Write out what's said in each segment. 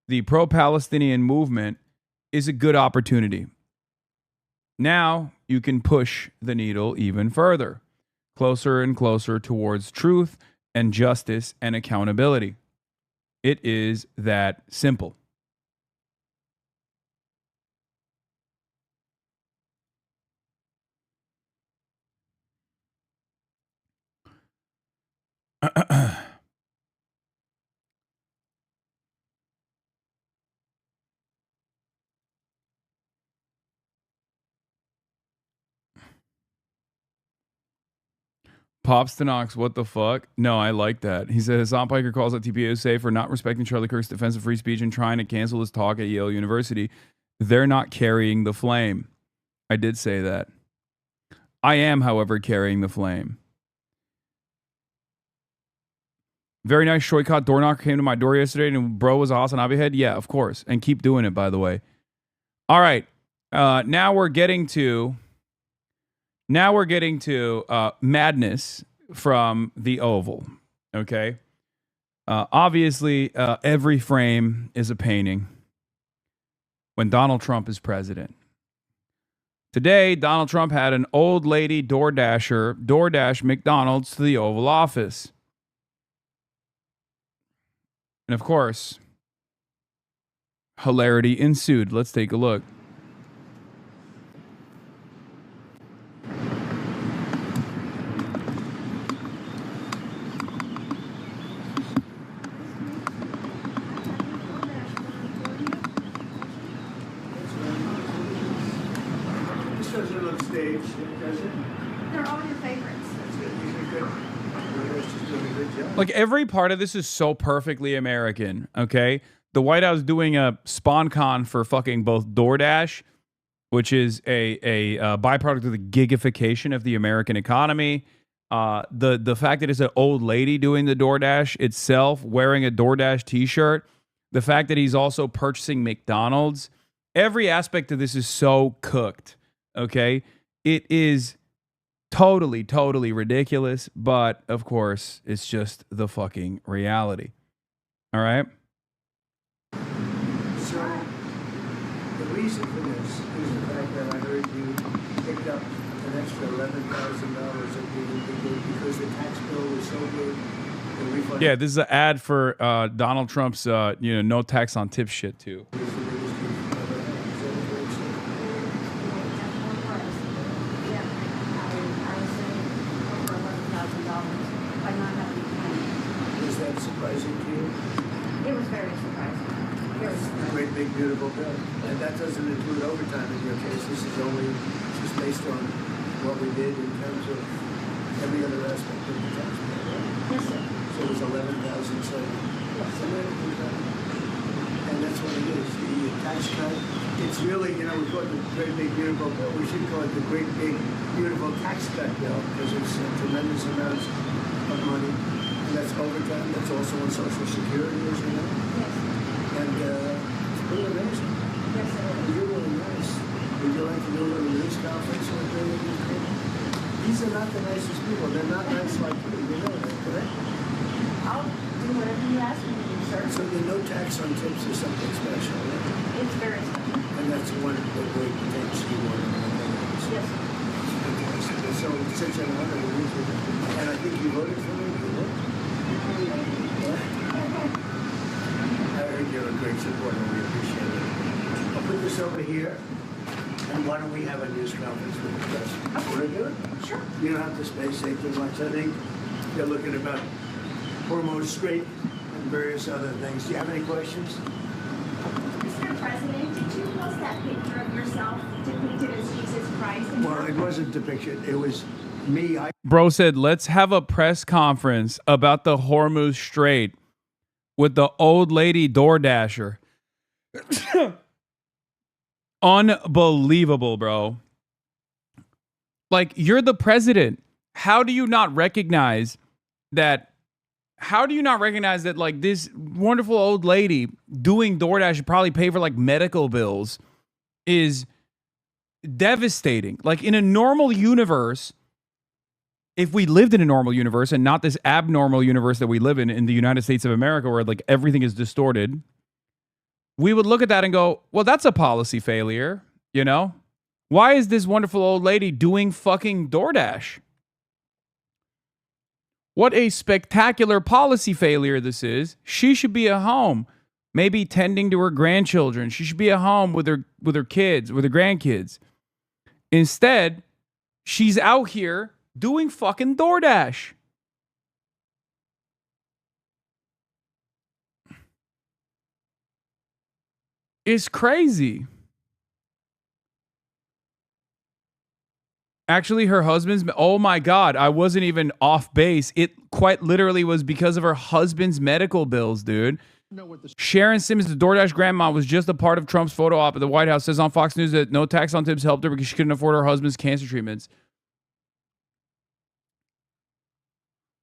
the pro-Palestinian movement is a good opportunity. Now you can push the needle even further, closer and closer towards truth and justice and accountability. It is that simple. Pops to Knox, what the fuck? No, I like that. He said Hasan Piker calls out TPUSA for not respecting Charlie Kirk's defense of free speech and trying to cancel his talk at Yale University. They're not carrying the flame. I did say that. I am, however, carrying the flame. Very nice. Shoycott door knocker came to my door yesterday and bro was a Hasan Abihead. Yeah, of course. And keep doing it, by the way. All right. Now we're getting to madness from the Oval. Okay. Obviously, every frame is a painting when Donald Trump is president. Today, Donald Trump had an old lady DoorDash McDonald's to the Oval Office. And of course, hilarity ensued. Let's take a look. They're all your favorites. Like every part of this is so perfectly American, okay? The White House doing a spawn con for fucking both DoorDash, which is a byproduct of the gigification of the American economy. The fact that it's an old lady doing the DoorDash itself, wearing a DoorDash t-shirt. The fact that he's also purchasing McDonald's. Every aspect of this is so cooked, okay? It is totally, totally ridiculous, but of course, it's just the fucking reality. All right? So, the reason for this is the fact that I heard you picked up an extra $11,000 because the tax bill was so good. Yeah, this is an ad for Donald Trump's, no tax on tip shit, too. Surprising to you? It was very surprising. Great big beautiful bill. And that doesn't include overtime in your case. This is only just based on what we did in terms of every other aspect of the tax bill, right? Yes, sir. So it was $11,007. Yes. And that's what it is. The tax cut. It's really, we call it the great big beautiful bill. We should call it the great big beautiful tax cut bill because it's tremendous amounts of money. That's overtime. That's also on Social Security, as you know. Yes. And it's pretty amazing. Yes, it is. You're really nice. Would you like to do a little news conference with me? These are not the nicest people. They're not nice like you. You know that, correct? I'll do whatever you ask me to do, sir. So there's no tax on tips or something special, right? It's very special. And that's one of the great things you want to know. Yes, sir. Fantastic. So it's such an honor to meet you. And I think you voted for me. I heard you're a great supporter. We appreciate it. I'll put this over here. And why don't we have a news conference with the press? Want to do it? Sure. You don't have to space say too much. I think they're looking about hormone straight and various other things. Do you have any questions? Mr. President, did you post that picture of yourself depicted as Jesus Christ? Well, it wasn't depicted. It was me. Bro said, let's have a press conference about the Hormuz Strait with the old lady DoorDasher. Unbelievable, bro. Like, you're the president. How do you not recognize that? How do you not recognize that, like, this wonderful old lady doing DoorDash should probably pay for, like, medical bills is devastating. Like, in a normal universe, if we lived in a normal universe and not this abnormal universe that we live in the United States of America where, like, everything is distorted, we would look at that and go, well, that's a policy failure, you know? Why is this wonderful old lady doing fucking DoorDash? What a spectacular policy failure this is. She should be at home, maybe tending to her grandchildren. She should be at home with her kids, with her grandkids. Instead, she's out here doing fucking DoorDash. It's crazy. Actually, her husband's, oh my God, I wasn't even off base. It quite literally was because of her husband's medical bills, dude. Sharon Simmons, the DoorDash grandma, was just a part of Trump's photo op at the White House. Says on Fox News that no tax on tips helped her because she couldn't afford her husband's cancer treatments.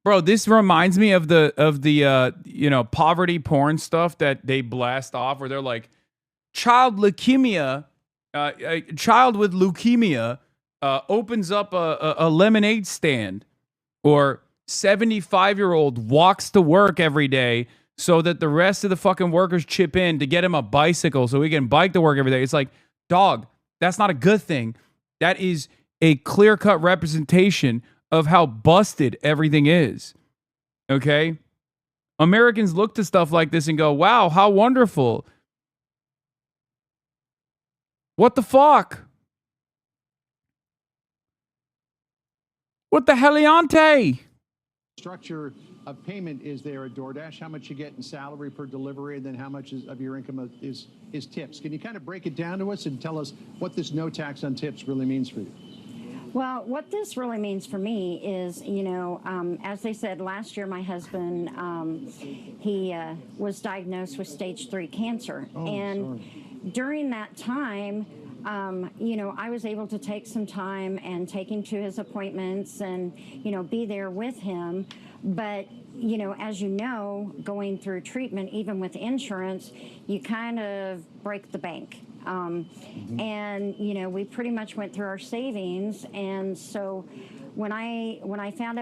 Bro, this reminds me of the poverty porn stuff that they blast off where they're like, child leukemia, a child with leukemia opens up a lemonade stand, or 75-year-old walks to work every day so that the rest of the fucking workers chip in to get him a bicycle so he can bike to work every day. It's like, dog, that's not a good thing. That is a clear-cut representation of how busted everything is. Okay? Americans look to stuff like this and go, wow, how wonderful. What the fuck? What the heliante? Structure of payment is there at DoorDash? How much you get in salary per delivery, and then how much of your income is tips? Can you kind of break it down to us and tell us what this no tax on tips really means for you? Well, what this really means for me is, as they said last year, my husband, he was diagnosed with stage 3 cancer. During that time, I was able to take some time and take him to his appointments and, be there with him. But, as you know, going through treatment, even with insurance, you kind of break the bank. And, we pretty much went through our savings. And so when I found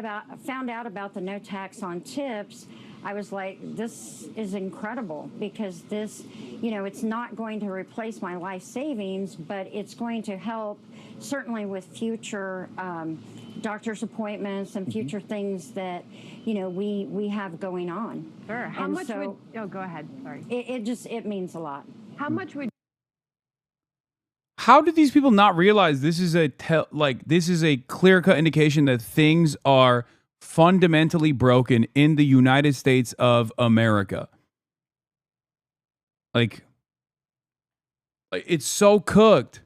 out about the no tax on tips, I was like, this is incredible, because this, it's not going to replace my life savings, but it's going to help certainly with future doctor's appointments and future things that, we have going on. Sure. How and much so would, oh, go ahead. Sorry. It means a lot. How much would How do these people not realize this is a clear-cut indication that things are fundamentally broken in the United States of America? Like it's so cooked.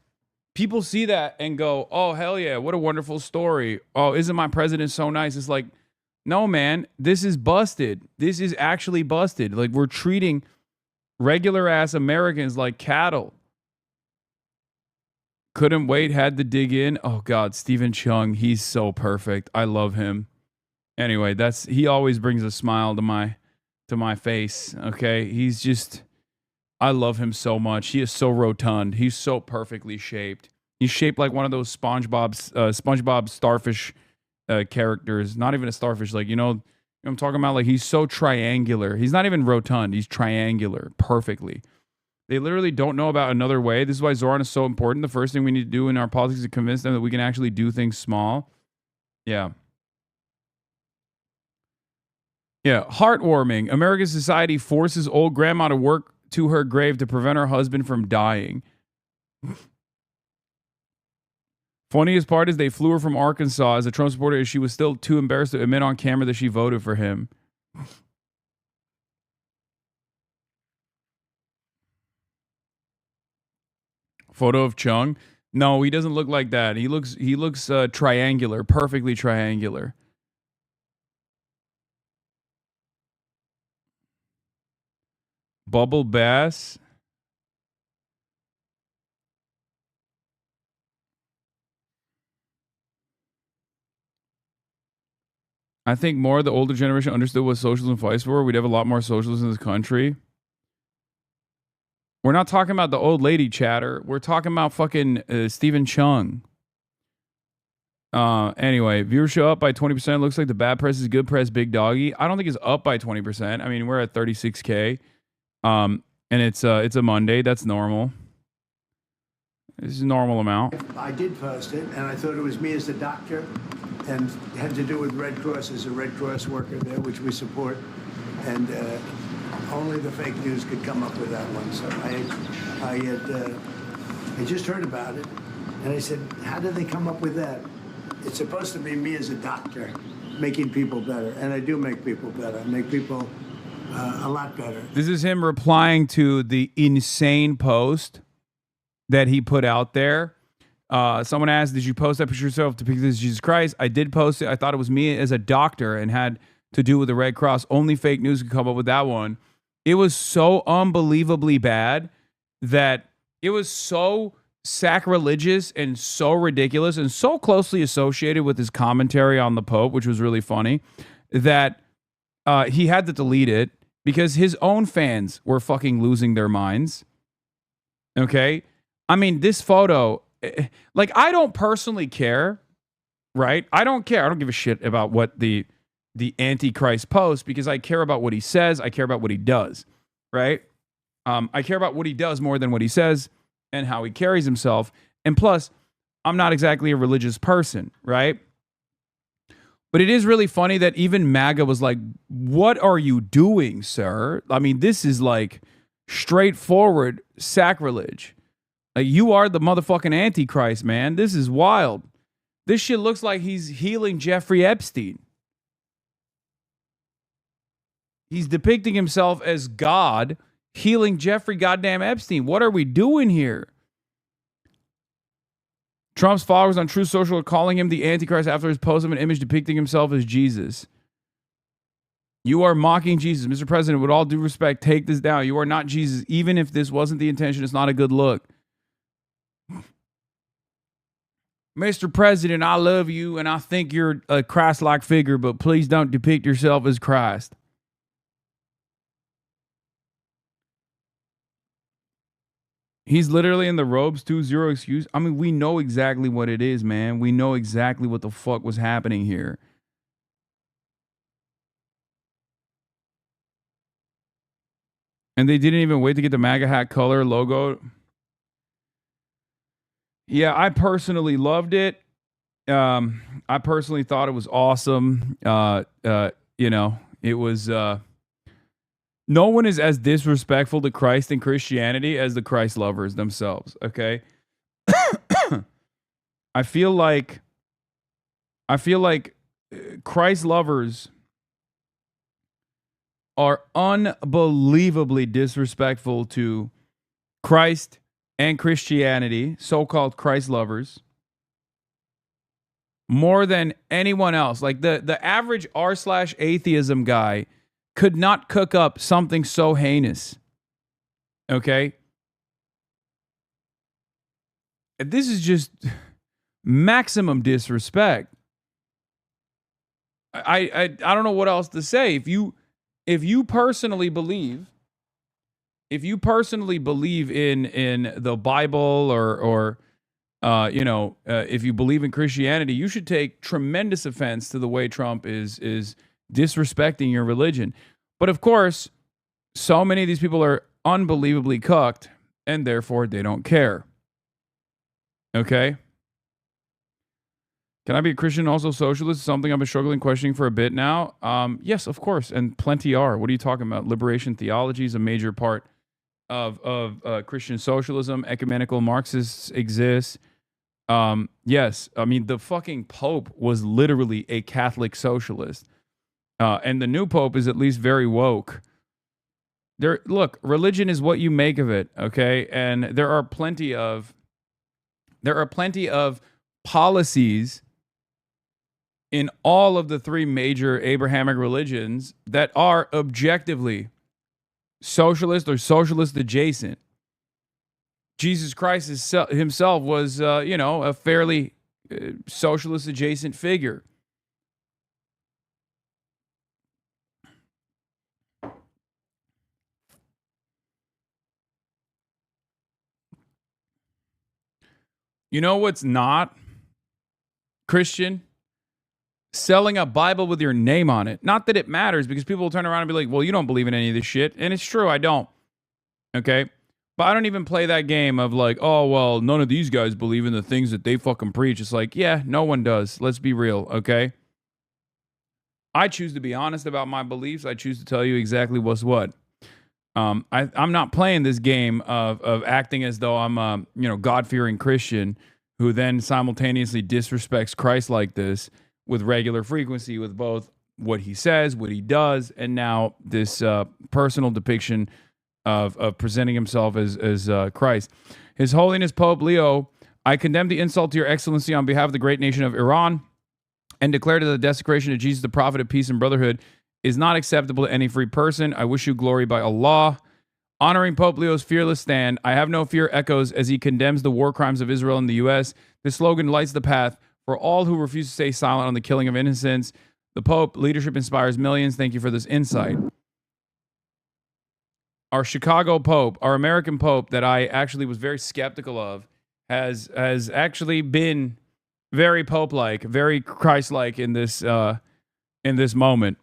People see that and go, oh, hell yeah, what a wonderful story. Oh, isn't my president so nice? It's like, no, man, this is busted. This is actually busted. Like, we're treating regular ass Americans like cattle. Couldn't wait, had to dig in. Oh God, Stephen Chung, he's so perfect. I love him. Anyway, he always brings a smile to my face. Okay, he's just, I love him so much. He is so rotund. He's so perfectly shaped. He's shaped like one of those SpongeBob starfish characters. Not even a starfish, like I'm talking about. Like, he's so triangular. He's not even rotund. He's triangular perfectly. They literally don't know about another way. This is why Zoran is so important. The first thing we need to do in our politics is to convince them that we can actually do things small. Yeah. Yeah. Heartwarming. American society forces old grandma to work to her grave to prevent her husband from dying. Funniest part is they flew her from Arkansas as a Trump supporter as she was still too embarrassed to admit on camera that she voted for him. Photo of Chung? No, he doesn't look like that. He looks triangular, perfectly triangular. Bubble Bass. I think more of the older generation understood what socialism fights for. We'd have a lot more socialism in this country. We're not talking about the old lady chatter. We're talking about fucking Stephen Chung. Anyway, viewership up by 20%. Looks like the bad press is good press, big doggy. I don't think it's up by 20%. I mean, we're at 36K. And and it's a Monday. That's normal. This is a normal amount. I did post it, and I thought it was me as the doctor, and it had to do with Red Cross as a Red Cross worker there, which we support, and only the fake news could come up with that one. So I just heard about it, and I said, how did they come up with that? It's supposed to be me as a doctor making people better, and I do make people better. I make people a lot better. This is him replying to the insane post that he put out there. Someone asked, did you post that picture of yourself depicting as Jesus Christ? I did post it. I thought it was me as a doctor and had to do with the Red Cross. Only fake news could come up with that one. It was so unbelievably bad that it was so sacrilegious and so ridiculous and so closely associated with his commentary on the Pope, which was really funny, that he had to delete it because his own fans were fucking losing their minds. Okay? I mean, this photo, like, I don't personally care, right? I don't care. I don't give a shit about what the Antichrist posts because I care about what he says. I care about what he does, right? I care about what he does more than what he says and how he carries himself. And plus, I'm not exactly a religious person, right? But it is really funny that even MAGA was like, what are you doing, sir? I mean, this is like straightforward sacrilege. Like, you are the motherfucking Antichrist, man. This is wild. This shit looks like he's healing Jeffrey Epstein. He's depicting himself as God healing Jeffrey goddamn Epstein. What are we doing here? Trump's followers on Truth Social are calling him the Antichrist after his post of an image depicting himself as Jesus. You are mocking Jesus. Mr. President, with all due respect, take this down. You are not Jesus. Even if this wasn't the intention, it's not a good look. Mr. President, I love you and I think you're a Christ-like figure, but please don't depict yourself as Christ. He's literally in the robes too, zero excuse. I mean, we know exactly what it is, man. We know exactly what the fuck was happening here. And they didn't even wait to get the MAGA hat color logo. Yeah, I personally loved it. I personally thought it was awesome. You know, it was... No one is as disrespectful to Christ and Christianity as the Christ lovers themselves, okay? I feel like Christ lovers are unbelievably disrespectful to Christ and Christianity, so-called Christ lovers, more than anyone else. Like the average r/atheism guy could not cook up something so heinous. Okay? This is just maximum disrespect. I don't know what else to say. If you personally believe in the Bible or if you believe in Christianity, you should take tremendous offense to the way Trump is disrespecting your religion. But of course, so many of these people are unbelievably cucked, and therefore they don't care. Okay? Can I be a Christian and also socialist? Something I've been struggling questioning for a bit now. Yes, of course, and plenty are. What are you talking about? Liberation theology is a major part of Christian socialism. Ecumenical Marxists exist. Yes, I mean, the fucking Pope was literally a Catholic socialist. And the new Pope is at least very woke. Look, religion is what you make of it, okay? And there are plenty of policies in all of the three major Abrahamic religions that are objectively socialist or socialist adjacent. Jesus Christ himself was, a fairly socialist adjacent figure. You know what's not Christian? Selling a Bible with your name on it. Not that it matters, because people will turn around and be like, well, you don't believe in any of this shit. And it's true, I don't. Okay. But I don't even play that game of like, oh, well, none of these guys believe in the things that they fucking preach. It's like, yeah, no one does. Let's be real. Okay. I choose to be honest about my beliefs. I choose to tell you exactly what's what. I'm not playing this game of acting as though I'm a God-fearing Christian who then simultaneously disrespects Christ like this with regular frequency with both what he says, what he does, and now this personal depiction of presenting himself as Christ. His Holiness Pope Leo, I condemn the insult to your excellency on behalf of the great nation of Iran and declare that the desecration of Jesus, the prophet of peace and brotherhood, is not acceptable to any free person. I wish you glory by Allah. Honoring Pope Leo's fearless stand, I have no fear echoes as he condemns the war crimes of Israel and the U.S. This slogan lights the path for all who refuse to stay silent on the killing of innocents. The Pope leadership inspires millions. Thank you for this insight. Our Chicago Pope, our American Pope that I actually was very skeptical of, has actually been very Pope-like, very Christ-like in this moment.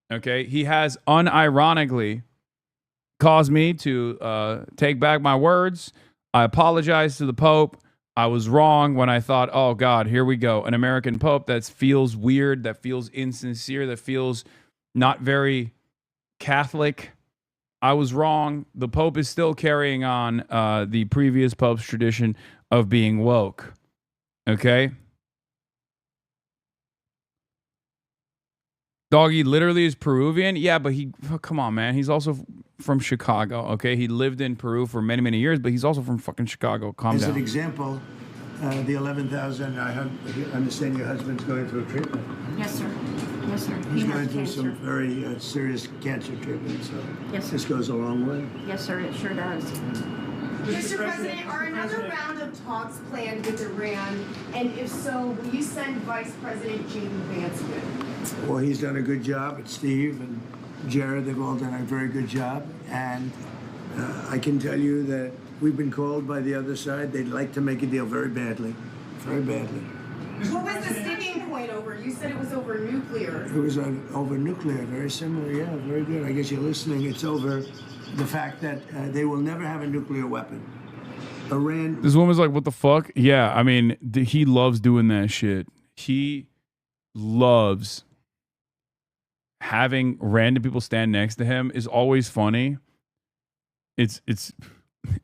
Okay, he has unironically caused me to take back my words. I apologize to the Pope. I was wrong when I thought, oh God, here we go, an American Pope that feels weird, that feels insincere, that feels not very Catholic. I was wrong. The Pope is still carrying on the previous Pope's tradition of being woke. Okay. Doggy literally is Peruvian. Yeah, but come on, man. He's also from Chicago. Okay. He lived in Peru for many, many years, but he's also from fucking Chicago. Calm down. As an example, the 11,000, I understand your husband's going through treatment. Yes, sir. Yes, sir. He's He going has through cancer. some very serious cancer treatment, so Yes, sir. this goes a long way. Yes, sir. It sure does. Mr. President, are another round of talks planned with Iran? And if so, will you send Vice President J.D. Vance with? Well, he's done a good job, and Steve and Jared, they've all done a very good job. And I can tell you that we've been called by the other side. They'd like to make a deal very badly, very badly. What was the sticking point over? You said it was over nuclear. It was over nuclear, very similar, yeah, very good. I guess you're listening. It's over the fact that they will never have a nuclear weapon. Iran. This woman's like, what the fuck? Yeah, I mean, he loves doing that shit. He loves having random people stand next to him is always funny. It's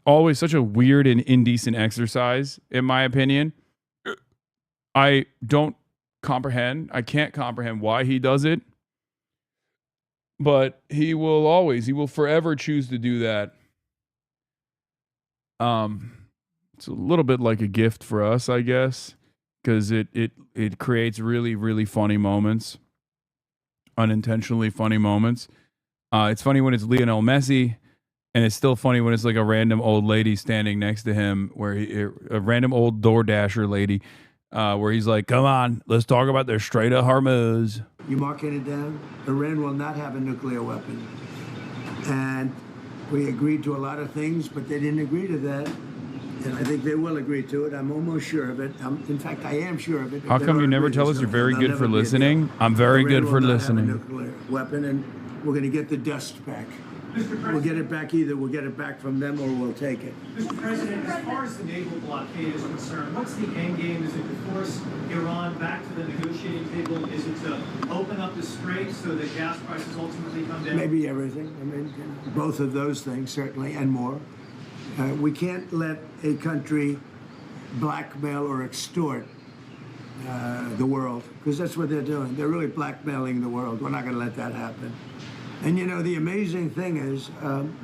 always such a weird and indecent exercise, in my opinion. I don't comprehend. I can't comprehend why he does it. But he will forever choose to do that. It's a little bit like a gift for us, I guess, because it creates really, really funny moments, unintentionally funny moments. It's funny when it's Lionel Messi, and it's still funny when it's like a random old lady standing next to him, a random old DoorDasher lady, where he's like, "Come on, let's talk about their straight up Hormuz." You marking it down? Iran will not have a nuclear weapon. And we agreed to a lot of things, but they didn't agree to that. And I think they will agree to it. I'm almost sure of it. In fact, I am sure of it. How come you never tell us you're very good for listening? I'm very good for listening. Iran will not have a nuclear weapon, and we're going to get the dust back. We'll get it back either. We'll get it back from them or we'll take it. Mr. President, as far as the naval blockade is concerned, what's the end game? Is it to force Iran back to the negotiating table? Is it to open up the strait so that gas prices ultimately come down? Maybe everything. I mean, both of those things, certainly, and more. We can't let a country blackmail or extort the world, because that's what they're doing. They're really blackmailing the world. We're not going to let that happen. And you know, the amazing thing is,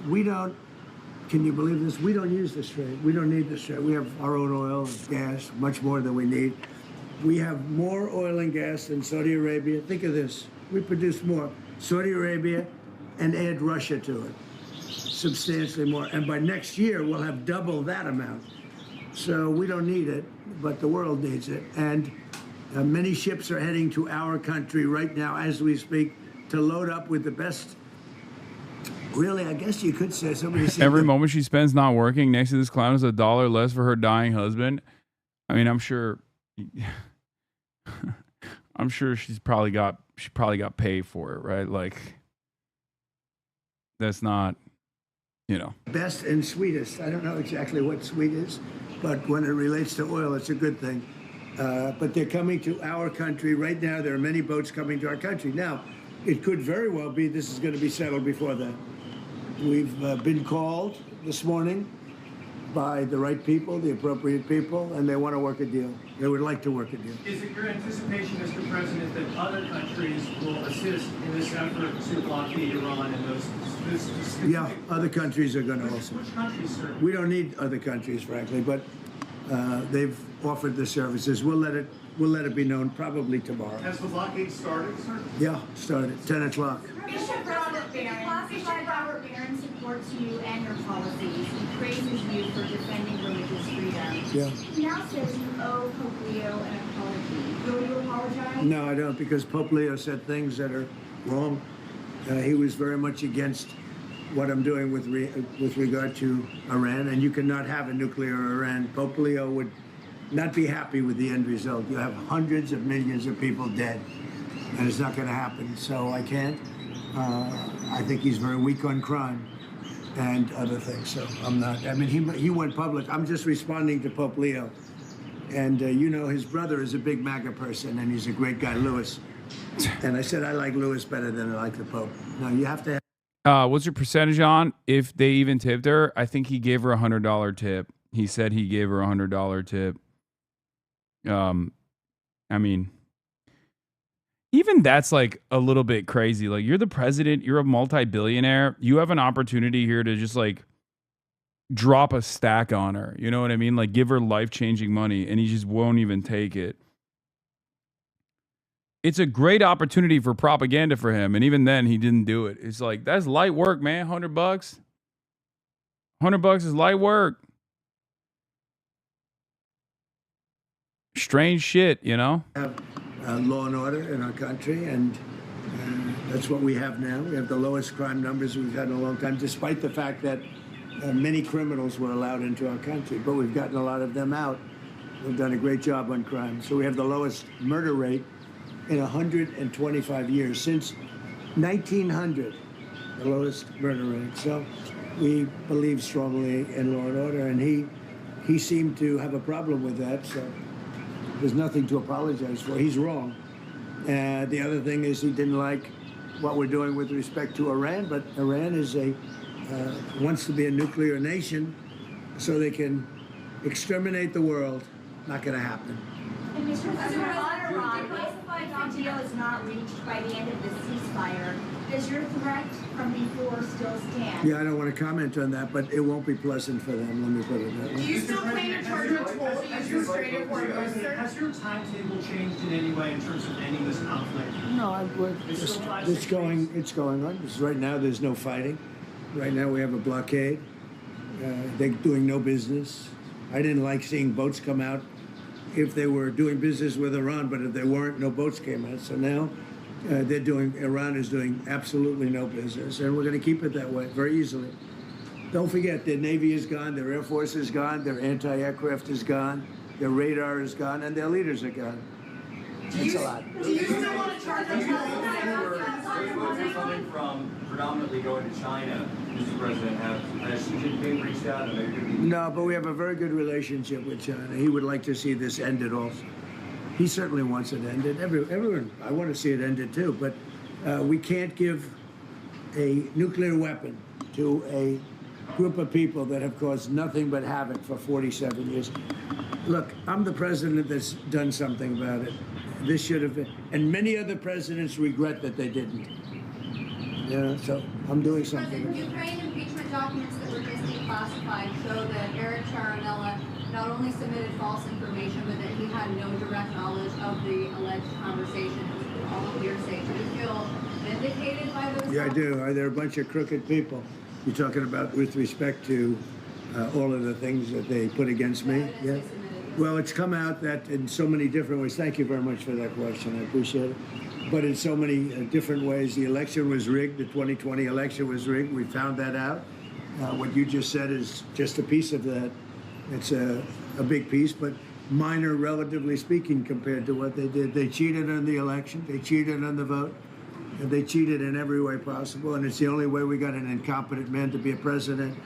we don't, can you believe this? We don't use the strait. We don't need the strait. We have our own oil and gas, much more than we need. We have more oil and gas than Saudi Arabia. Think of this. We produce more. Saudi Arabia, and add Russia to it. Substantially more. And by next year, we'll have double that amount. So we don't need it, but the world needs it. And many ships are heading to our country right now as we speak, to load up with the best. Really, I guess you could say somebody said every moment she spends not working next to this clown is $1 less for her dying husband. I mean, I'm sure she probably got paid for it, right? Like, that's not Best and sweetest. I don't know exactly what sweet is, but when it relates to oil, it's a good thing. But they're coming to our country right now. There are many boats coming to our country. Now, it could very well be this is going to be settled before then. We've been called this morning by the right people, the appropriate people, and they want to work a deal. They would like to work a deal. Is it your anticipation, Mr. President, that other countries will assist in this effort to blockade Iran and those? Yeah, other countries are going to also. Which countries, sir? We don't need other countries, frankly, but they've offered the services. We'll let it be known probably tomorrow. Has the blockade started, sir? Yeah, started 10 o'clock. Bishop Robert Barron supports you and your policies. He praises you for defending religious freedom. Yeah. He now says you owe Pope Leo an apology. Will you apologize? No, I don't, because Pope Leo said things that are wrong. He was very much against what I'm doing with regard to Iran, and you cannot have a nuclear Iran. Pope Leo would not be happy with the end result. You have hundreds of millions of people dead, and it's not going to happen. So I can't. I think he's very weak on crime and other things. So I'm not. I mean, he went public. I'm just responding to Pope Leo, and his brother is a big MAGA person, and he's a great guy, Louis. And I said I like Louis better than I like the Pope. Now you have to have. What's your percentage on if they even tipped her? I think he gave her $100 tip. He said he gave her $100 tip. I mean, even that's like a little bit crazy. Like, you're the president, you're a multi-billionaire. You have an opportunity here to just like drop a stack on her. You know what I mean? Like, give her life-changing money, and he just won't even take it. It's a great opportunity for propaganda for him, and even then, he didn't do it. It's like, that's light work, man. $100. $100 is light work. Strange shit, Have law and order in our country, and that's what we have now. We have the lowest crime numbers we've had in a long time, despite the fact that many criminals were allowed into our country, but we've gotten a lot of them out. We've done a great job on crime. So we have the lowest murder rate in 125 years, since 1900, the lowest murder rate. So we believe strongly in law and order, and he seemed to have a problem with that, so there's nothing to apologize for. He's wrong. The other thing is he didn't like what we're doing with respect to Iran, but Iran is wants to be a nuclear nation so they can exterminate the world. Not going to happen. And Mr. President, on Iran, if the deal is not reached by the end of the ceasefire, does your threat from before still stand? Yeah, I don't want to comment on that, but it won't be pleasant for them. Let me put it that way. Do you still plan to charge a toll to use restraining orders, sir? Has your timetable changed in any way in terms of ending this conflict? No, it's going on. Right now, there's no fighting. Right now, we have a blockade. They're doing no business. I didn't like seeing boats come out if they were doing business with Iran, but if they weren't, no boats came out. So now Iran is doing absolutely no business, and we're going to keep it that way very easily. Don't forget, their Navy is gone, their Air Force is gone, their anti-aircraft is gone, their radar is gone, and their leaders are gone. It's a lot. Do you still want to charge a We're coming from predominantly going to China, Mr. President. Has Xi Jinping reached out? No, but we have a very good relationship with China. He would like to see this ended also. He certainly wants it ended. Everyone, I want to see it ended too, but we can't give a nuclear weapon to a group of people that have caused nothing but havoc for 47 years. Look, I'm the president that's done something about it. This should have been, and many other presidents regret that they didn't. Yeah, so I'm doing something. President, Ukraine impeachment documents that were just declassified show that Eric Charanella not only submitted false information, but that he had no direct knowledge of the alleged conversation. It was all hearsay. Do you feel vindicated by those? Yeah, I do. They're a bunch of crooked people. You're talking about with respect to all of the things that they put against me? Yeah. Well, it's come out that in so many different ways. Thank you very much for that question. I appreciate it. But in so many different ways, the election was rigged. The 2020 election was rigged. We found that out. What you just said is just a piece of that. It's a big piece, but minor, relatively speaking, compared to what they did. They cheated on the election. They cheated on the vote. And they cheated in every way possible, and it's the only way we got an incompetent man to be a president.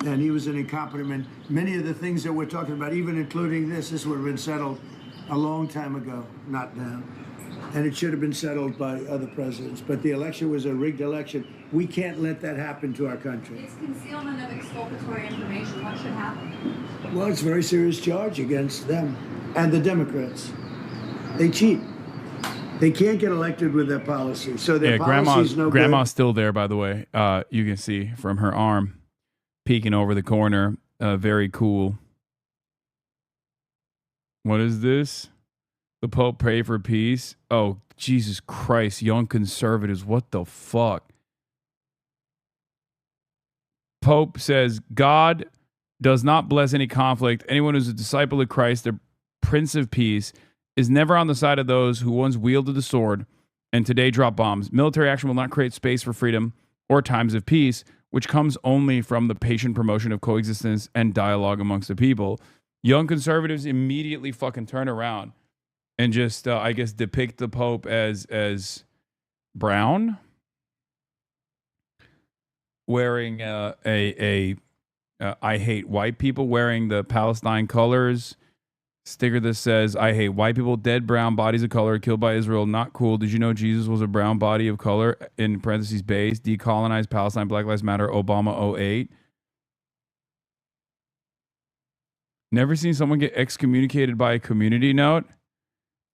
And he was an incompetent man. Many of the things that we're talking about, even including this would have been settled a long time ago, not now. And it should have been settled by other presidents. But the election was a rigged election. We can't let that happen to our country. It's concealment of exculpatory information. What should happen? Well, it's a very serious charge against them and the Democrats. They cheat. They can't get elected with their policy. So their policy's no grandma's good. still there, by the way. You can see from her arm peeking over the corner. Very cool. What is this? The Pope pray for peace. Oh, Jesus Christ. Young conservatives. What the fuck? Pope says, God does not bless any conflict. Anyone who's a disciple of Christ, the Prince of Peace, is never on the side of those who once wielded the sword and today drop bombs. Military action will not create space for freedom or times of peace, which comes only from the patient promotion of coexistence and dialogue amongst the people. Young conservatives immediately fucking turn around and just, I guess, depict the Pope as brown, wearing I hate white people, wearing the Palestine colors. Sticker that says, I hate white people, dead brown bodies of color, killed by Israel, not cool. Did you know Jesus was a brown body of color? In parentheses, base, decolonized Palestine, Black Lives Matter, Obama 08. Never seen someone get excommunicated by a community note.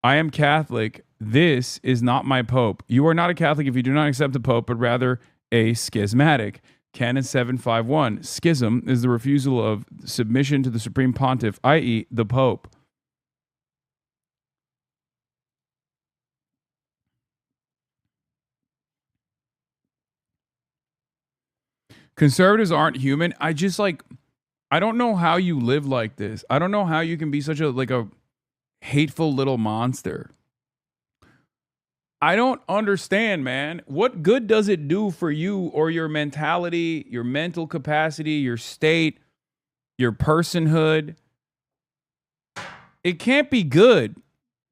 I am Catholic. This is not my Pope. You are not a Catholic if you do not accept the Pope, but rather a schismatic. Canon 751. Schism is the refusal of submission to the Supreme Pontiff, i.e., the Pope. Conservatives aren't human. I don't know how you live like this. I don't know how you can be such a hateful little monster. I don't understand, man. What good does it do for you or your mentality, your mental capacity, your state, your personhood? It can't be good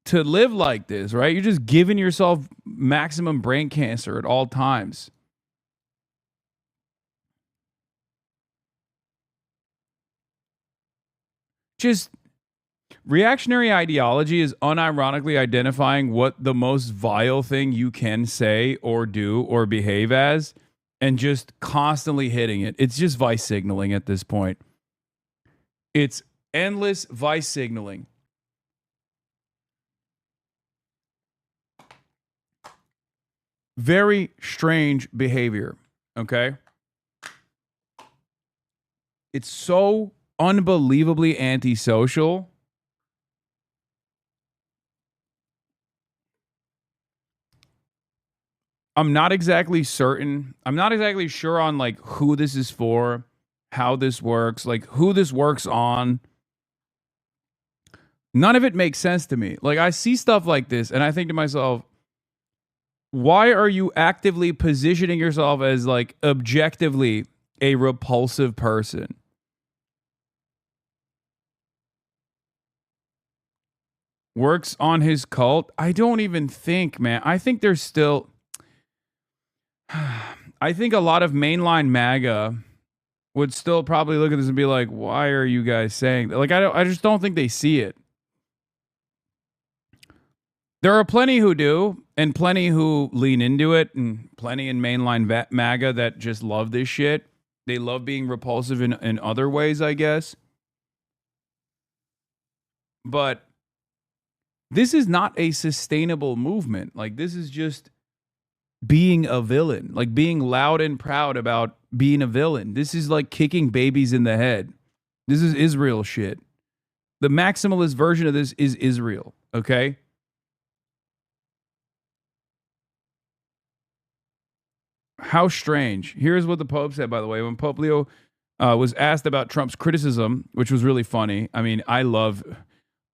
to live like this, right? You're just giving yourself maximum brain cancer at all times. Just reactionary ideology is unironically identifying what the most vile thing you can say or do or behave as and just constantly hitting it. It's just vice signaling at this point. It's endless vice signaling. Very strange behavior, okay? It's so unbelievably antisocial. I'm not exactly certain. I'm not exactly sure on who this is for, how this works, who this works on. None of it makes sense to me. I see stuff like this and I think to myself, why are you actively positioning yourself as objectively a repulsive person? Works on his cult? I don't even think, man. I think there's still... I think a lot of mainline MAGA would still probably look at this and be like, why are you guys saying that? I just don't think they see it. There are plenty who do, and plenty who lean into it, and plenty in mainline MAGA that just love this shit. They love being repulsive in other ways, I guess. But this is not a sustainable movement. This is just being a villain, being loud and proud about being a villain. This is like kicking babies in the head. This is Israel shit. The maximalist version of this is Israel, okay? How strange. Here's what the Pope said, by the way. When Pope Leo was asked about Trump's criticism, which was really funny. I mean, I love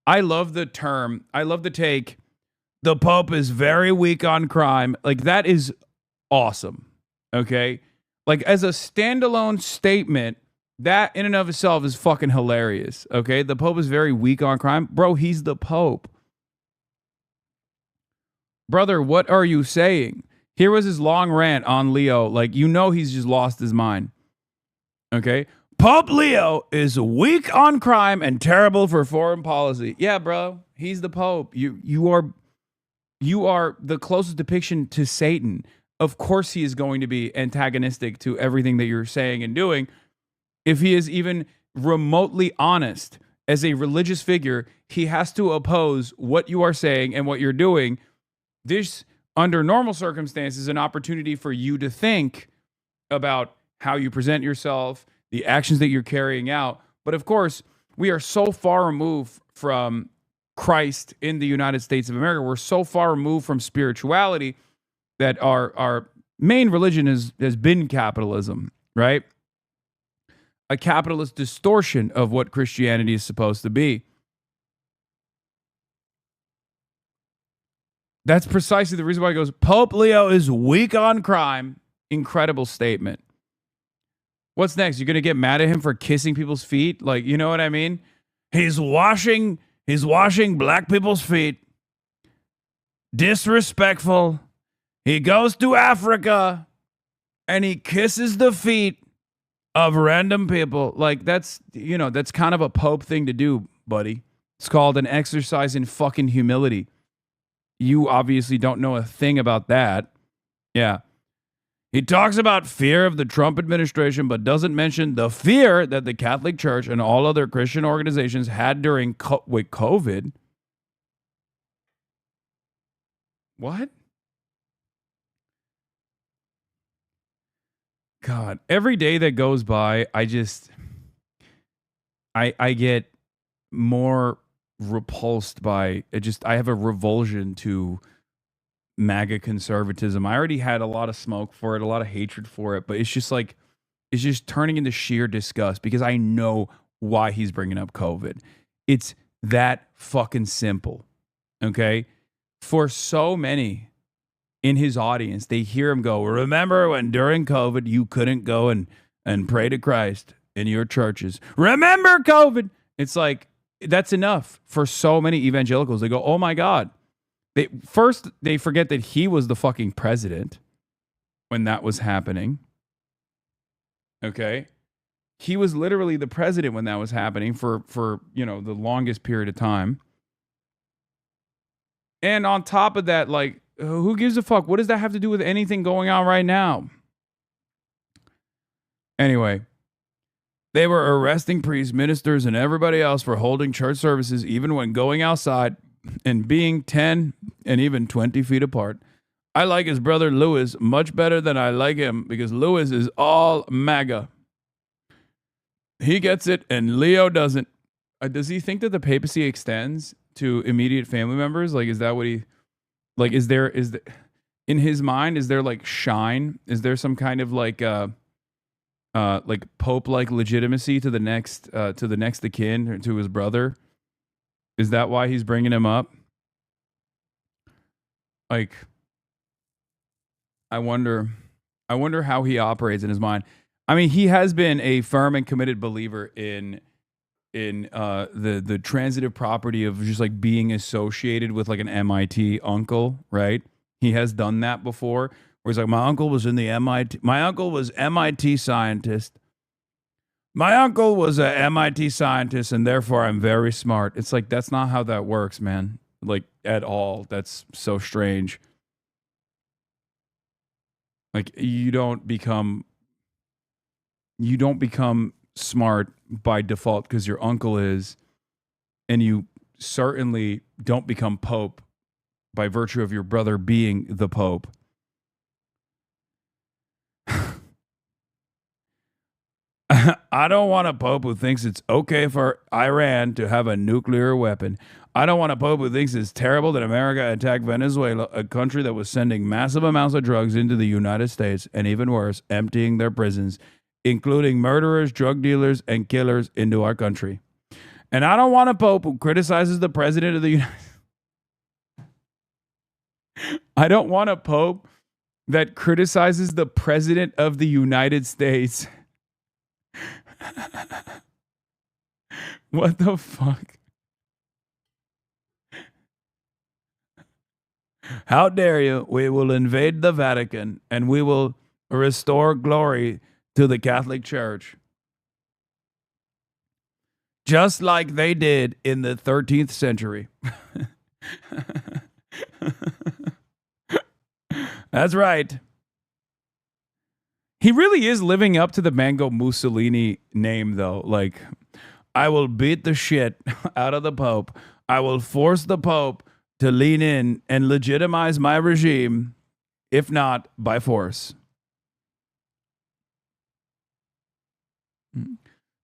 the term. I love the take. The Pope is very weak on crime. That is awesome. Okay? As a standalone statement, that in and of itself is fucking hilarious. Okay? The Pope is very weak on crime. Bro, he's the Pope. Brother, what are you saying? Here was his long rant on Leo. Like, you know, he's just lost his mind. Okay. Pope Leo is weak on crime and terrible for foreign policy. Yeah, bro. He's the Pope. You are the closest depiction to Satan. Of course he is going to be antagonistic to everything that you're saying and doing. If he is even remotely honest as a religious figure, he has to oppose what you are saying and what you're doing. This, under normal circumstances, is an opportunity for you to think about how you present yourself, the actions that you're carrying out. But of course, we are so far removed from Christ in the United States of America. We're so far removed from spirituality that our main religion has been capitalism, right? A capitalist distortion of what Christianity is supposed to be. That's precisely the reason why he goes, Pope Leo is weak on crime. Incredible statement. What's next? You're going to get mad at him for kissing people's feet? Like, you know what I mean? He's washing black people's feet. Disrespectful. He goes to Africa and he kisses the feet of random people. Like, that's kind of a Pope thing to do, buddy. It's called an exercise in fucking humility. You obviously don't know a thing about that. Yeah. He talks about fear of the Trump administration, but doesn't mention the fear that the Catholic Church and all other Christian organizations had during with COVID. What? God, every day that goes by, I get more repulsed by it. I have a revulsion to MAGA conservatism. I already had a lot of smoke for it, a lot of hatred for it, but it's just turning into sheer disgust because I know why he's bringing up COVID. It's that fucking simple. Okay? For so many in his audience, they hear him go, remember when during COVID you couldn't go and pray to Christ in your churches? Remember COVID? It's like, that's enough for so many evangelicals. They go, oh my God. They forget that he was the fucking president when that was happening. Okay? He was literally the president when that was happening for the longest period of time. And on top of that, like, who gives a fuck? What does that have to do with anything going on right now? Anyway, they were arresting priests, ministers, and everybody else for holding church services even when going outside and being 10 and even 20 feet apart. I like his brother Louis much better than I like him because Louis is all MAGA. He gets it and Leo doesn't. Does he think that the papacy extends to immediate family members? Like, is that what he... Like, is there in his mind, is there like shine? Is there some kind of like Pope-like legitimacy to the next of kin or to his brother? Is that why he's bringing him up? Like, I wonder how he operates in his mind. I mean, he has been a firm and committed believer in the transitive property of just like being associated with like an MIT uncle, right? He has done that before, where he's like, my uncle was in the MIT. My uncle was MIT scientist. My uncle was a MIT scientist, and therefore I'm very smart. It's like, that's not how that works, man. Like, at all. That's so strange. Like, you don't become smart by default because your uncle is, and you certainly don't become Pope by virtue of your brother being the Pope. I don't want a Pope who thinks it's okay for Iran to have a nuclear weapon. I don't want a Pope who thinks it's terrible that America attacked Venezuela, a country that was sending massive amounts of drugs into the United States, and even worse, emptying their prisons, including murderers, drug dealers, and killers into our country. And I don't want a Pope who criticizes the president of the United States. I don't want a Pope that criticizes the president of the United States. What the fuck? How dare you? We will invade the Vatican and we will restore glory to the Catholic Church. Just like they did in the 13th century. That's right. He really is living up to the Mango Mussolini name, though. Like, I will beat the shit out of the Pope. I will force the Pope to lean in and legitimize my regime, if not by force.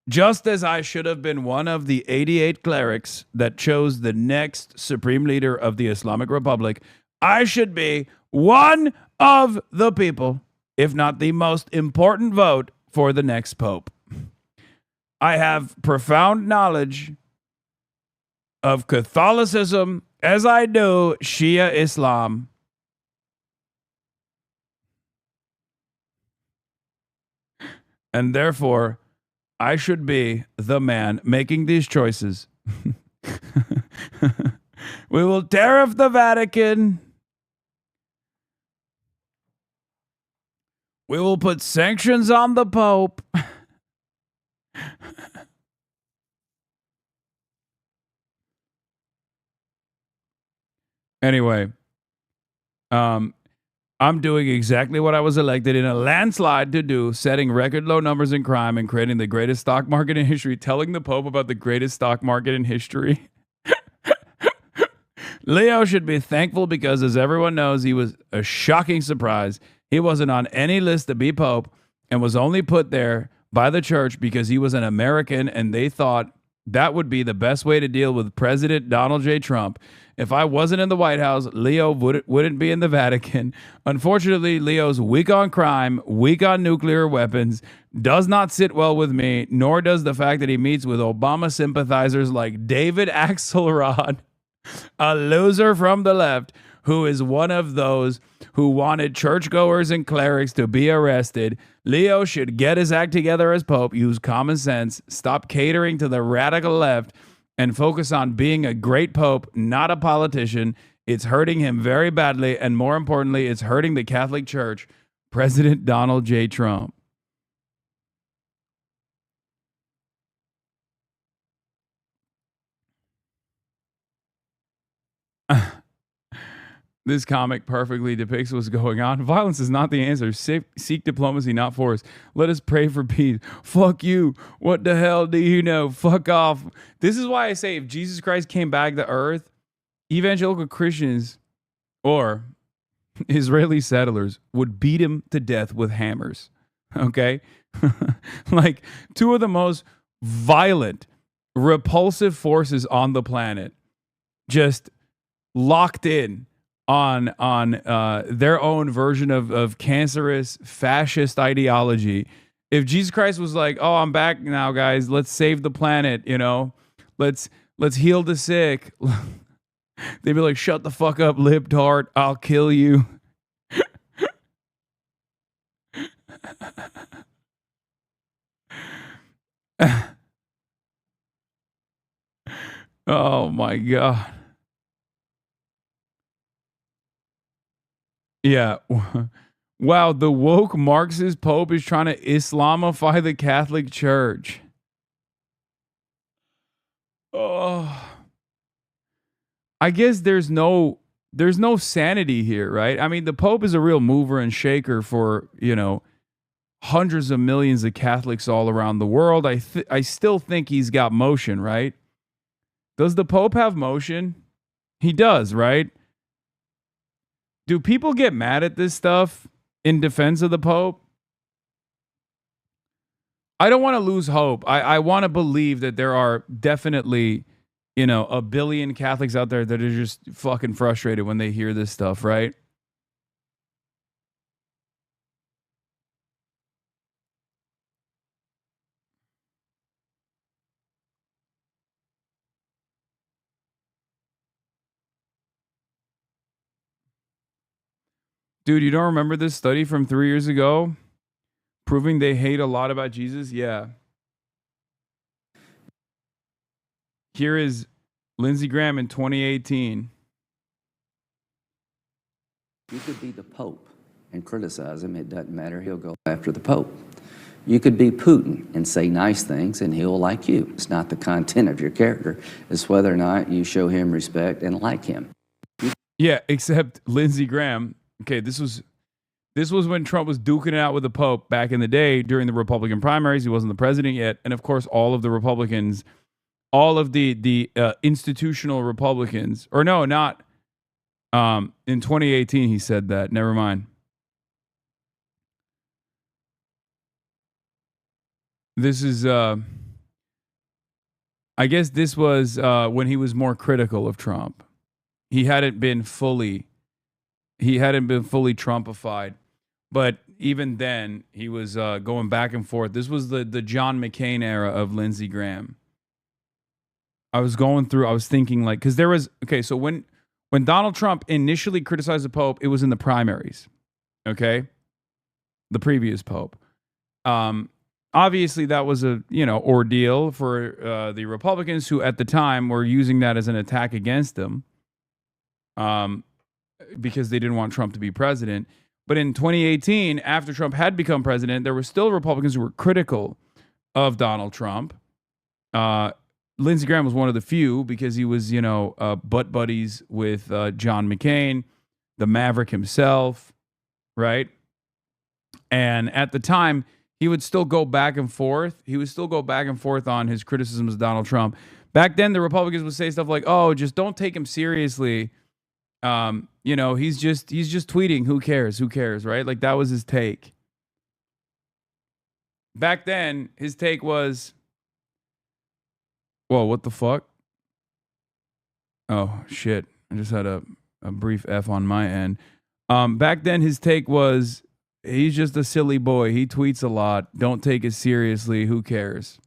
Just as I should have been one of the 88 clerics that chose the next supreme leader of the Islamic Republic, I should be one of the people, if not the most important vote for the next pope. I have profound knowledge of Catholicism as I do Shia Islam. And therefore, I should be the man making these choices. We will tariff the Vatican. We will put sanctions on the Pope. Anyway, I'm doing exactly what I was elected in a landslide to do, setting record low numbers in crime and creating the greatest stock market in history, telling the Pope about the greatest stock market in history. Leo should be thankful because, as everyone knows, he was a shocking surprise. He wasn't on any list to be Pope and was only put there by the church because he was an American and they thought that would be the best way to deal with President Donald J. Trump. If I wasn't in the White House, Leo wouldn't be in the Vatican. Unfortunately, Leo's weak on crime, weak on nuclear weapons, does not sit well with me, nor does the fact that he meets with Obama sympathizers like David Axelrod, a loser from the left, who is one of those who wanted churchgoers and clerics to be arrested. Leo should get his act together as Pope, use common sense, stop catering to the radical left, and focus on being a great Pope, not a politician. It's hurting him very badly, and more importantly, it's hurting the Catholic Church. President Donald J. Trump. This comic perfectly depicts what's going on. Violence is not the answer. Seek diplomacy, not force. Let us pray for peace. Fuck you. What the hell do you know? Fuck off. This is why I say if Jesus Christ came back to earth, evangelical Christians or Israeli settlers would beat him to death with hammers. Okay? Like two of the most violent, repulsive forces on the planet just locked in on their own version of cancerous fascist ideology. If Jesus Christ was like, "Oh, I'm back now, guys. Let's save the planet. You know, let's heal the sick," they'd be like, "Shut the fuck up, libtard. I'll kill you." Oh my god. Yeah. Wow, the woke Marxist Pope is trying to Islamify the Catholic Church. Oh. I guess there's no sanity here, right? I mean, the Pope is a real mover and shaker for, hundreds of millions of Catholics all around the world. I still think he's got motion, right? Does the Pope have motion? He does, right? Do people get mad at this stuff in defense of the Pope? I don't want to lose hope. I want to believe that there are definitely, a billion Catholics out there that are just fucking frustrated when they hear this stuff, right? Dude, you don't remember this study from 3 years ago? Proving they hate a lot about Jesus? Yeah. Here is Lindsey Graham in 2018. You could be the Pope and criticize him. It doesn't matter. He'll go after the Pope. You could be Putin and say nice things, and he'll like you. It's not the content of your character. It's whether or not you show him respect and like him. Yeah, except Lindsey Graham. Okay, this was when Trump was duking it out with the Pope back in the day during the Republican primaries. He wasn't the president yet. And of course, all of the Republicans, all of the institutional Republicans, or no, not in 2018, he said that. Never mind. This is, I guess this was when he was more critical of Trump. He hadn't been fully Trumpified. But even then, he was going back and forth. This was the John McCain era of Lindsey Graham. I was thinking like, because there was, okay, so when Donald Trump initially criticized the Pope, it was in the primaries, okay? The previous Pope. Obviously, that was a, ordeal for the Republicans who at the time were using that as an attack against him because they didn't want Trump to be president. But in 2018, after Trump had become president, there were still Republicans who were critical of Donald Trump. Lindsey Graham was one of the few because he was, butt buddies with John McCain, the Maverick himself, right? And at the time, he would still go back and forth. He would still go back and forth on his criticisms of Donald Trump. Back then, the Republicans would say stuff like, "Oh, just don't take him seriously. He's just tweeting. Who cares? Who cares?" Right? Like that was his take. Back then, his take was, "Whoa, what the fuck?" Oh shit! I just had a brief F on my end. Back then, his take was, "He's just a silly boy. He tweets a lot. Don't take it seriously. Who cares?"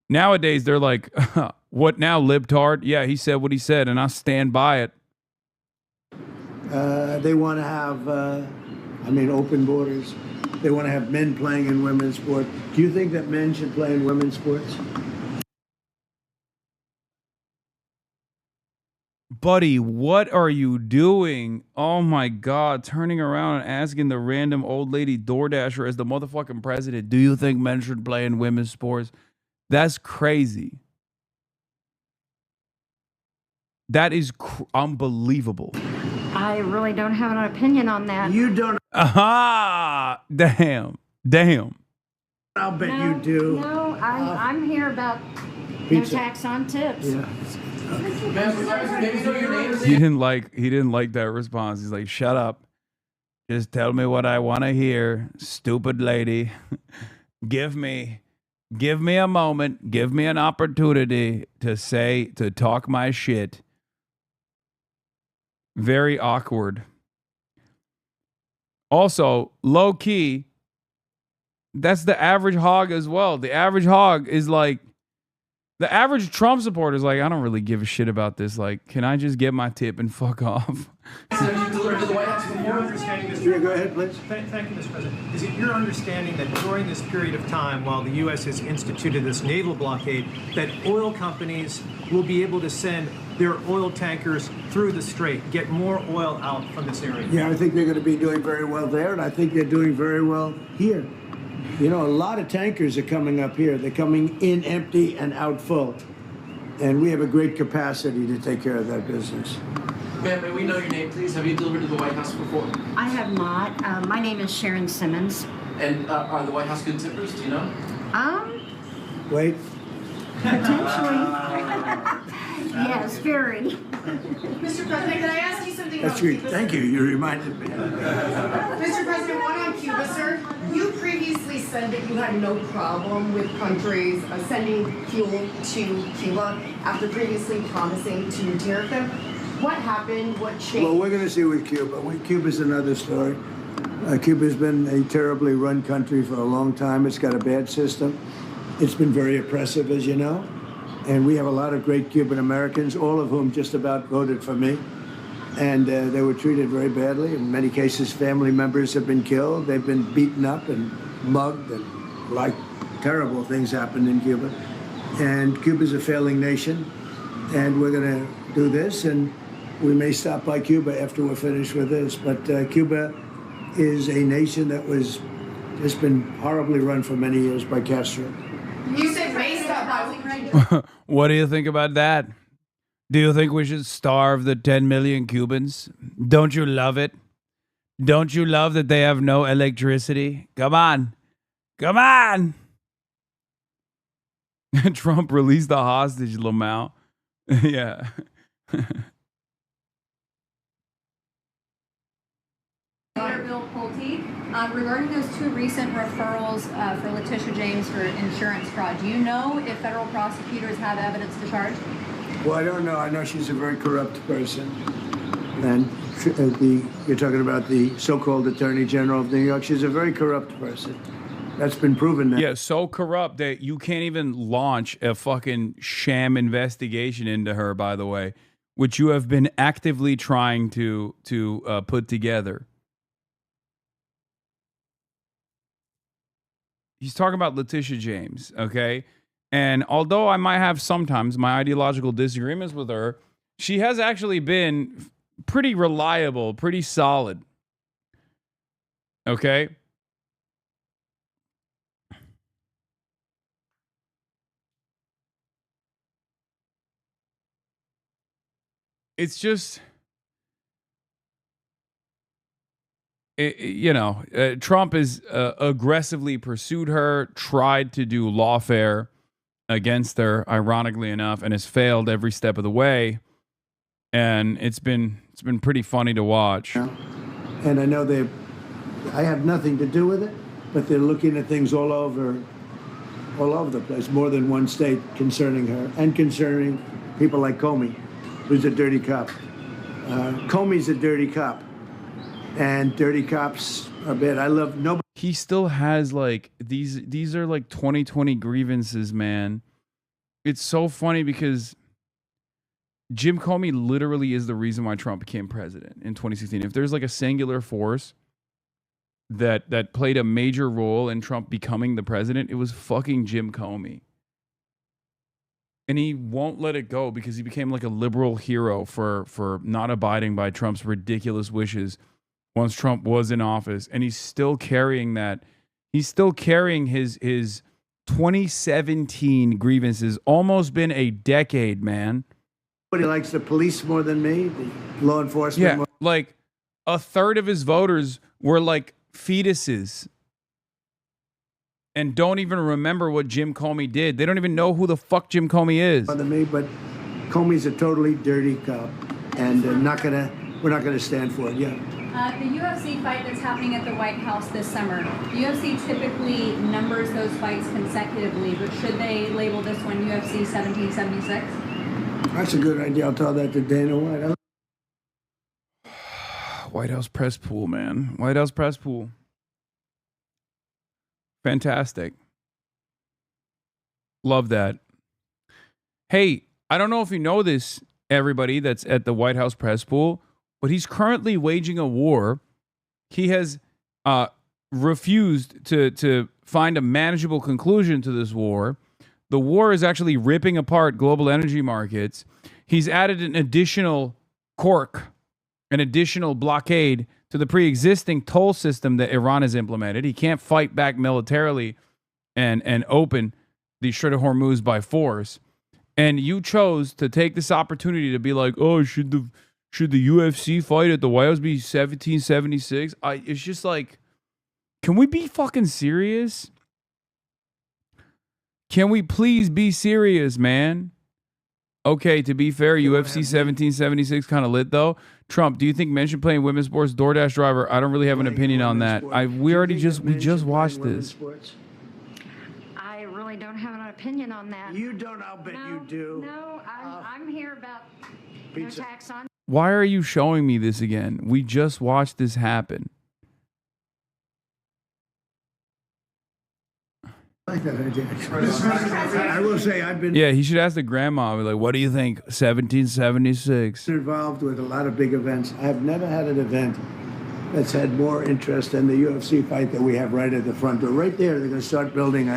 Nowadays, they're like, "What now, libtard?" Yeah, he said what he said, and I stand by it. They want to have, open borders. They want to have men playing in women's sports. Do you think that men should play in women's sports? Buddy, what are you doing? Oh my God, turning around and asking the random old lady Doordasher as the motherfucking president, "Do you think men should play in women's sports?" That's crazy. That is unbelievable. I really don't have an opinion on that. You don't. Aha! Damn. I'll bet you do. No, I'm here about Pizza. no tax on tips. Yeah. He didn't like that response. He's like, "Shut up. Just tell me what I want to hear, stupid lady. Give me a moment. Give me an opportunity to talk my shit." Very awkward. Also, low key, that's the average hog as well. The average hog is like, the average Trump supporter is like, "I don't really give a shit about this. Like, can I just get my tip and fuck off?" Yeah, go ahead, please. Thank you, Mr. President. Is it your understanding that during this period of time, while the U.S. has instituted this naval blockade, that oil companies will be able to send their oil tankers through the strait, get more oil out from this area? Yeah, I think they're going to be doing very well there, and I think they're doing very well here. A lot of tankers are coming up here. They're coming in empty and out full. And we have a great capacity to take care of that business. Ma'am, may we know your name, please? Have you delivered to the White House before? I have not. My name is Sharon Simmons. And are the White House good tippers? Do you know? Wait. Potentially. Yes, very. Mr. President, can I ask you something That's about great. Cuba? Thank you. You reminded me. Mr. President, one on Cuba, sir. You previously said that you had no problem with countries sending fuel to Cuba after previously promising to tariff them. What happened? What changed? Well, we're going to see with Cuba. Cuba's another story. Cuba's been a terribly run country for a long time. It's got a bad system. It's been very oppressive, as you know. And we have a lot of great Cuban Americans, all of whom just about voted for me. And they were treated very badly. In many cases, family members have been killed. They've been beaten up and mugged, and terrible things happened in Cuba. And Cuba's a failing nation. and we're going to do this, and we may stop by Cuba after we're finished with this. But Cuba is a nation that was just been horribly run for many years by Castro. You said raise the housing rate. What do you think about that? Do you think we should starve the 10 million Cubans? Don't you love it? Don't you love that they have no electricity? Come on. Come on. Trump released the hostage, Lamau. Yeah. Senator Bill Pulte, regarding those two recent referrals for Letitia James for insurance fraud, do you know if federal prosecutors have evidence to charge? Well, I don't know. I know she's a very corrupt person. And you're talking about the so-called Attorney General of New York. She's a very corrupt person. That's been proven now. Yeah, so corrupt that you can't even launch a fucking sham investigation into her, by the way, which you have been actively trying to put together. He's talking about Letitia James, okay? And although I might have sometimes my ideological disagreements with her, she has actually been pretty reliable, pretty solid. Okay? It's just, Trump has aggressively pursued her, tried to do lawfare against her, ironically enough, and has failed every step of the way. And it's been pretty funny to watch. And I know I have nothing to do with it, but they're looking at things all over the place, more than one state concerning her and concerning people like Comey, who's a dirty cop. Comey's a dirty cop, and dirty cops are bad. I love nobody. He still has like these are like 2020 grievances, man. It's so funny because Jim Comey literally is the reason why Trump became president in 2016. If there's like a singular force that played a major role in Trump becoming the president, it was fucking Jim Comey. And he won't let it go because he became like a liberal hero for not abiding by Trump's ridiculous wishes once Trump was in office. And he's still carrying that. He's still carrying his 2017 grievances. Almost been a decade, man. Nobody likes the police more than me, the law enforcement. Yeah, like a third of his voters were like fetuses and don't even remember what Jim Comey did. They don't even know who the fuck Jim Comey is. More than me, but Comey's a totally dirty cop, and we're not gonna stand for it. Yeah. The UFC fight that's happening at the White House this summer, the UFC typically numbers those fights consecutively, but should they label this one UFC 1776? That's a good idea. I'll tell that to Dana White. White House press pool, man. White House press pool. Fantastic. Love that. Hey, I don't know if you know this, everybody that's at the White House press pool, but he's currently waging a war. He has refused to find a manageable conclusion to this war. The war is actually ripping apart global energy markets. He's added an additional cork, an additional blockade to the pre-existing toll system that Iran has implemented. He can't fight back militarily and open the Strait of Hormuz by force. And you chose to take this opportunity to be like, oh, should the UFC fight at the White House be 1776? It's just like, can we be fucking serious? Can we please be serious, man? Okay, to be fair, UFC 1776 kind of lit though. Trump, do you think men should play in women's sports? Doordash driver, I don't really have an opinion on that. We just watched this. I really don't have an opinion on that. You don't, I'll bet you do. No, I'm here about no tax on. Why are you showing me this again? We just watched this happen. I like that idea. I will say I've been Yeah, he should ask the grandma, like, what do you think? 1776. involved with a lot of big events. I've never had an event that's had more interest than the UFC fight that we have right at the front door. Right there, they're going to start building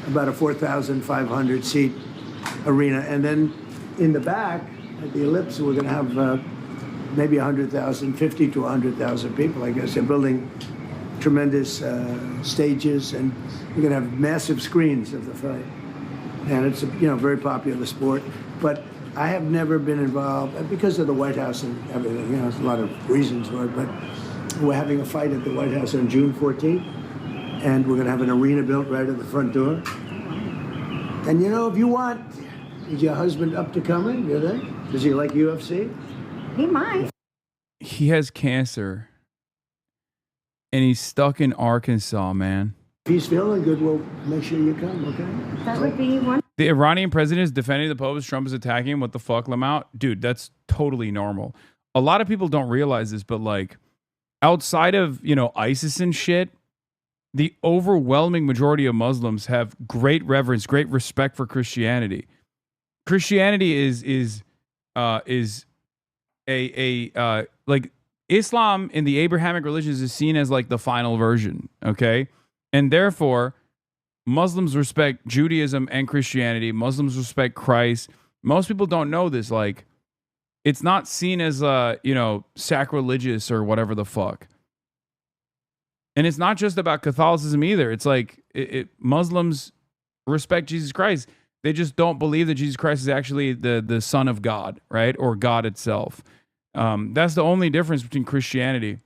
about a 4,500 seat arena, and then in the back, at the Ellipse, we're going to have maybe 100,000, 50 to 100,000 people, I guess. They're building tremendous stages, and you're going to have massive screens of the fight. And it's a very popular sport. But I have never been involved, because of the White House and everything, there's a lot of reasons for it, but we're having a fight at the White House on June 14th, and we're going to have an arena built right at the front door. And if you want, is your husband up to coming? You think? Does he like UFC? He might. He has cancer, and he's stuck in Arkansas, man. If he's feeling good, we'll make sure you come, okay? That would be one. The Iranian president is defending the Pope as Trump is attacking him. What the fuck, Lamont? Dude, that's totally normal. A lot of people don't realize this, but like outside of, ISIS and shit, the overwhelming majority of Muslims have great reverence, great respect for Christianity. Christianity is like Islam in the Abrahamic religions is seen as like the final version, okay? And therefore, Muslims respect Judaism and Christianity. Muslims respect Christ. Most people don't know this. Like, it's not seen as sacrilegious or whatever the fuck. And it's not just about Catholicism either. It's like Muslims respect Jesus Christ. They just don't believe that Jesus Christ is actually the Son of God, right? Or God itself. That's the only difference between Christianity.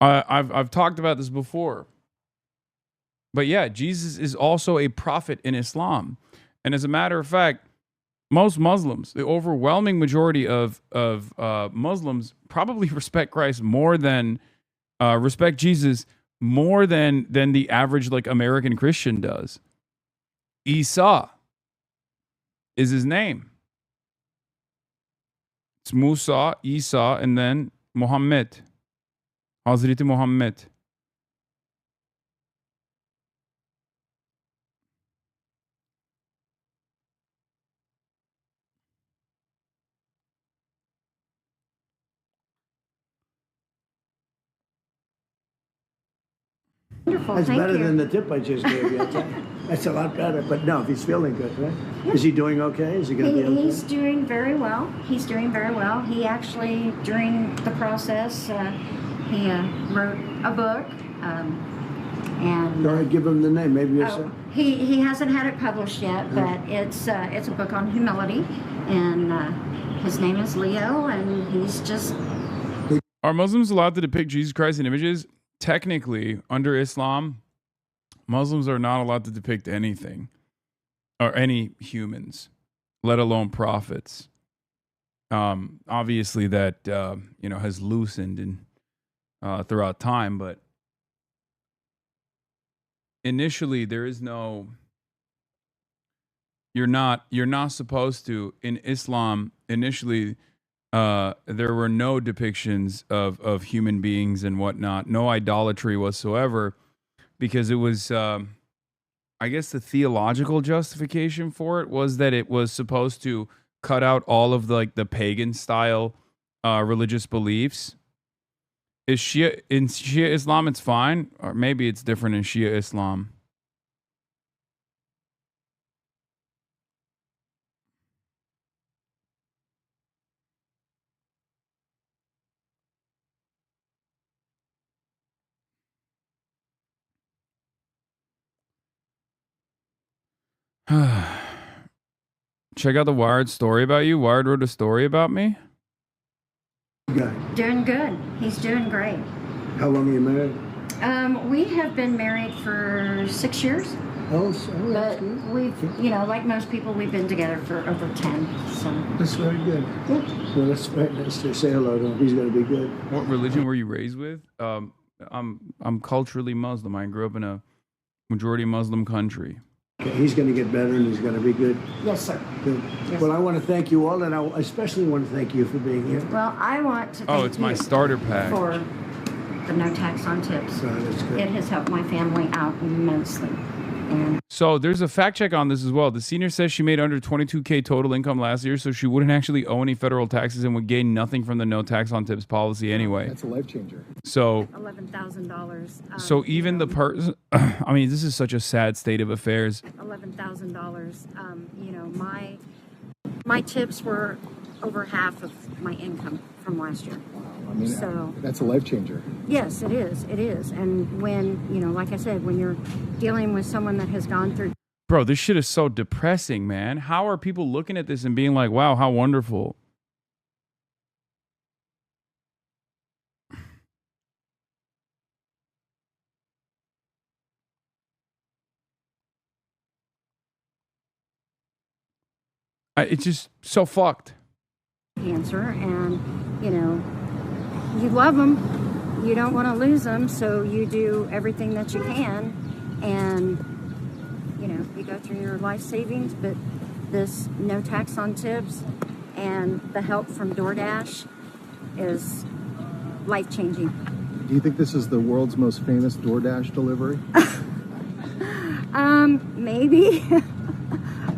I've talked about this before. But yeah, Jesus is also a prophet in Islam. And as a matter of fact, most Muslims, the overwhelming majority of Muslims probably respect Christ more than respect Jesus more than the average like American Christian does. Isa is his name. It's Musa, Isa, and then Muhammad. Hazreti Muhammad. Wonderful, That's thank better you. than the tip I just gave you. I'll tell you. That's a lot better. But no, if he's feeling good, right? Yeah. Is he doing okay? Is he going to be okay? He's doing very well. He's doing very well. He actually, during the process, he wrote a book. And Go ahead, give him the name. Maybe you're saying. he hasn't had it published yet, but it's a book on humility, and his name is Leo, and he's just. Are Muslims allowed to depict Jesus Christ in images? Technically, under Islam, Muslims are not allowed to depict anything or any humans, let alone prophets. Obviously, that has loosened in throughout time, but initially there is no. You're not supposed to in Islam. Initially, there were no depictions of human beings and whatnot, no idolatry whatsoever, because it was, I guess the theological justification for it was that it was supposed to cut out all of the pagan style religious beliefs. In Shia Islam, it's fine, or maybe it's different in Shia Islam. Check out the Wired story about you. Wired wrote a story about me. Doing good. He's doing great. How long are you married? We have been married for 6 years. Oh, so that's But good. we've, like most people, we've been together for over 10. So That's very good. yeah. Well, that's very nice to say hello to him. He's going to be good. What religion were you raised with? I'm culturally Muslim. I grew up in a majority Muslim country. Okay, he's going to get better and he's going to be good. Yes, sir. Good. Yes. Well, I want to thank you all, and I especially want to thank you for being here. Well, I want to thank Oh, it's my you starter pack. for the no tax on tips. So that's good. It has helped my family out immensely. And So there's a fact check on this as well. The senior says she made under 22K total income last year, so she wouldn't actually owe any federal taxes and would gain nothing from the no tax on tips policy anyway. That's a life changer. So $11,000. so even the person, I mean, this is such a sad state of affairs. $11,000 $10,000. You know, my tips were over half of my income from last year. I mean, So that's a life changer. yes, it is. It is. And when, you know, like I said, when you're dealing with someone that has gone through. Bro, this shit is so depressing, man. How are people looking at this and being like, wow, how wonderful? It's just so fucked. Cancer, and you know, you love them, you don't want to lose them, so you do everything that you can, and you know, you go through your life savings. But this no tax on tips and the help from Doordash is life changing. Do you think this is the world's most famous DoorDash delivery? Maybe.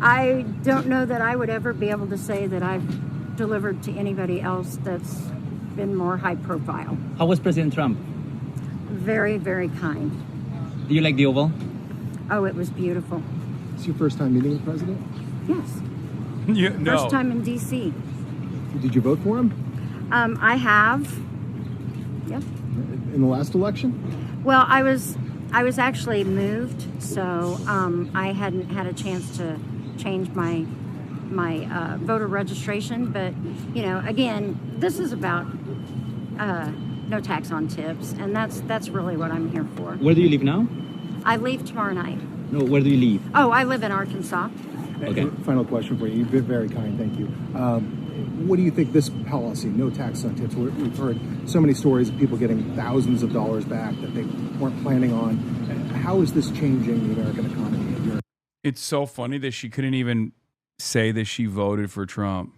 I don't know that I would ever be able to say that I've delivered to anybody else that's been more high profile. How was President Trump? Very, very kind. Do you like the Oval? Oh, it was beautiful. Is your first time meeting the president? Yes. No. First time in D.C. Did you vote for him? I have. Yep. In the last election? Well, I was actually moved, so I hadn't had a chance to change my voter registration. But you know, again, this is about no tax on tips, and that's really what I'm here for. Where do you live now? I leave tomorrow night. No, where do you live? Oh, I live in Arkansas. Okay. Final question for you. You've been very kind, thank you. What do you think this policy, no tax on tips? We've heard so many stories of people getting thousands of dollars back that they weren't planning on. How is this changing the American economy? It's so funny that she couldn't even say that she voted for Trump.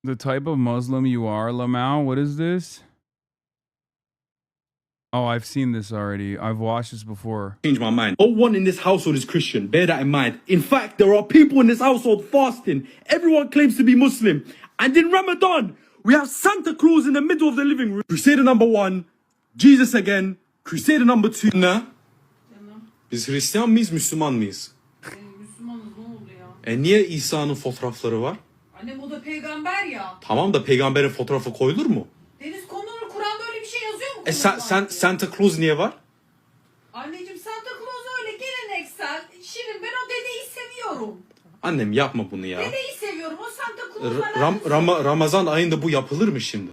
The type of Muslim you are, Lamau, what is this? Oh, I've seen this already. I've watched this before. Change my mind. No one in this household is Christian. Bear that in mind. In fact, there are people in this household fasting. Everyone claims to be Muslim. And in Ramadan, we have Santa Claus in the middle of the living room. Crusader number 1, Jesus again. Crusader number 2. Ne? Biz Hristiyan mıyız, Müslüman mıyız? Müslümanız, ne oldu ya? Niye İsa'nın fotoğrafları var? Annem o da peygamber ya. Tamam da peygamberin fotoğrafı koyulur mu? Deniz konulu Kur'an'da öyle bir şey yazıyor mu? Sen Santa Claus niye var? Anneciğim Santa Claus öyle geleneksel. Şirin, ben o dedeyi seviyorum. Annem yapma bunu ya. Dedeyi seviyorum. O Santa Claus'la Ramazan ayında bu yapılır mı şimdi?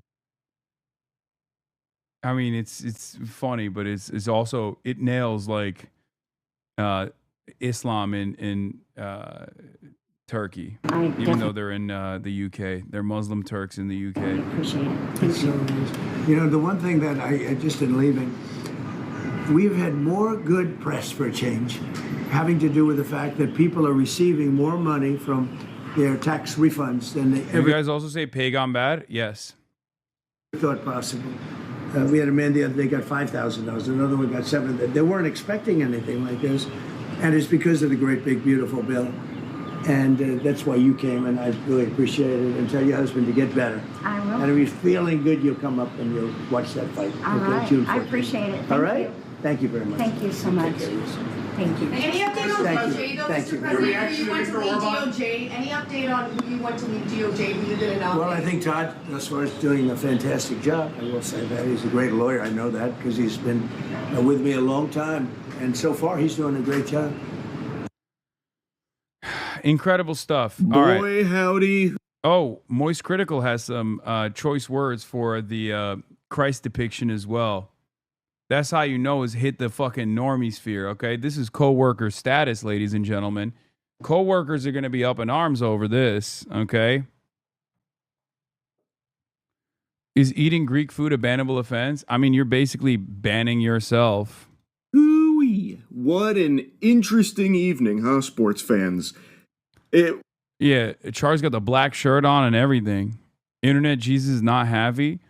I mean, it's funny, but it's also, it nails like Islam in Turkey, even though they're in the UK. They're Muslim Turks in the UK. I appreciate it. Thank you. You know, the one thing that I just in leaving, we've had more good press for a change, having to do with the fact that people are receiving more money from their tax refunds than they You guys also say peygamber? Yes. thought possible. We had a man the other day got $5,000. Another one got $7,000. They weren't expecting anything like this, and it's because of the great big beautiful bill. And that's why you came, and I really appreciate it. And tell your husband to get better. I will. And if he's feeling good, you'll come up and you'll watch that fight. All right. June I 14th. appreciate it. Thank All right. you. Thank you very much. Thank you so much. Thank you. Any update on Thank DOJ you. though, Thank Mr. you. President? Who you went to lead DOJ? Any update on who you went to lead DOJ? Who you did an Well, I think Todd, as far as doing a fantastic job, I will say that. He's a great lawyer. I know that because he's been with me a long time. And so far, he's doing a great job. Incredible stuff. Boy, All right. howdy. Oh, Moist Critical has some choice words for the Christ depiction as well. That's how you know it's hit the fucking normie sphere, okay? This is co-worker status, ladies and gentlemen. Co-workers are going to be up in arms over this, okay? Is eating Greek food a bannable offense? I mean, you're basically banning yourself. Ooh-wee. What an interesting evening, huh, sports fans? Yeah, Charlie's got the black shirt on and everything. Internet Jesus is not happy.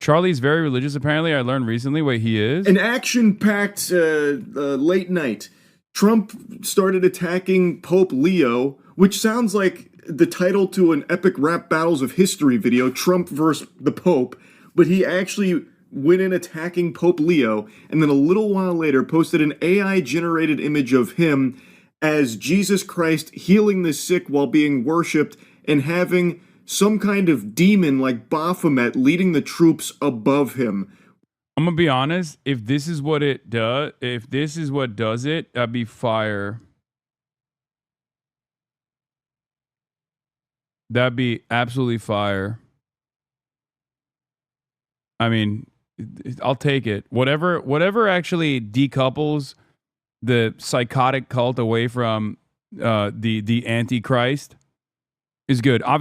Charlie's very religious, apparently. I learned recently what he is. An action-packed late night. Trump started attacking Pope Leo, which sounds like the title to an epic rap battles of history video, Trump versus the Pope, but he actually went in attacking Pope Leo, and then a little while later posted an AI-generated image of him as Jesus Christ healing the sick while being worshipped and having some kind of demon like Baphomet leading the troops above him. I'm gonna be honest, if this is what it does, if this is what does it, that'd be fire. That'd be absolutely fire. I mean, I'll take it. Whatever actually decouples the psychotic cult away from the Antichrist is good.